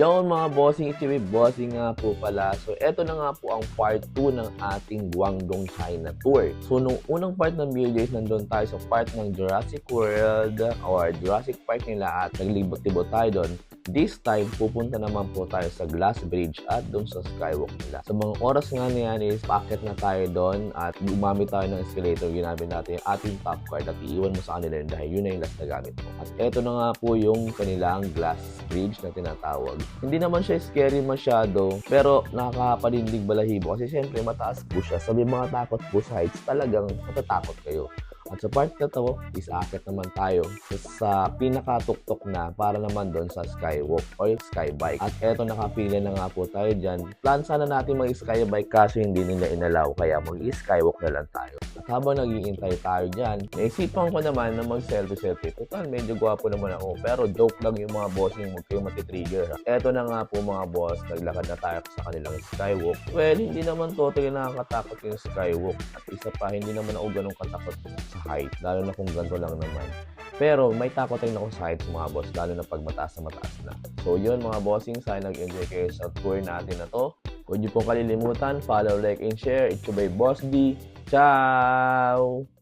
Yon mga bossing, Ichibi bossing nga po pala. So eto na nga po ang part 2 ng ating Guangdong China Tour. So nung unang part ng video is nandun tayo sa part ng Jurassic World or Jurassic Park nila at naglibot-libot tayo doon. This time, pupunta naman po tayo sa Glass Bridge at doon sa Skywalk nila. Sa mga oras nga niyan is paakyat na tayo doon at gumamit tayo ng escalator. Ginamit natin yung ating top card at iiwan mo sa kanila yun dahil yun na yung last na gamit mo. At eto na nga po yung kanilang Glass Bridge na tinatawag. Hindi naman siya scary masyado pero nakakapalindig balahibo kasi syempre mataas po siya. Sabi mga takot po sa heights, talagang matatakot kayo. At sa part na to, isakit naman tayo sa pinakatuktok na para naman doon sa Skywalk or Skybike. At eto nakapili na nga po tayo dyan. Plan sana natin mag-Skybike kaso hindi nila inalaw kaya mag-Skywalk na lang tayo. At habang nag-iintay tayo dyan, naisipan ko naman na mag-selfie-selfie. Total, medyo gwapo naman ako pero joke lang yung mga bossing huwag kayo matitrigger. Eto na nga po mga boss, naglakad na tayo sa kanilang Skywalk. Well, hindi naman totally nakakatakot yung Skywalk. At isa pa, hindi naman ako ganun katakot sa height, lalo na kung ganito lang naman. Pero may takot rin ako sa heights mga boss, lalo na pag mataas na. So yun mga bossing, sana nag-enjoy kayo sa tour natin na to. Huwag niyo pong kalilimutan, follow, like, and share. It's your boy Boss D. Ciao!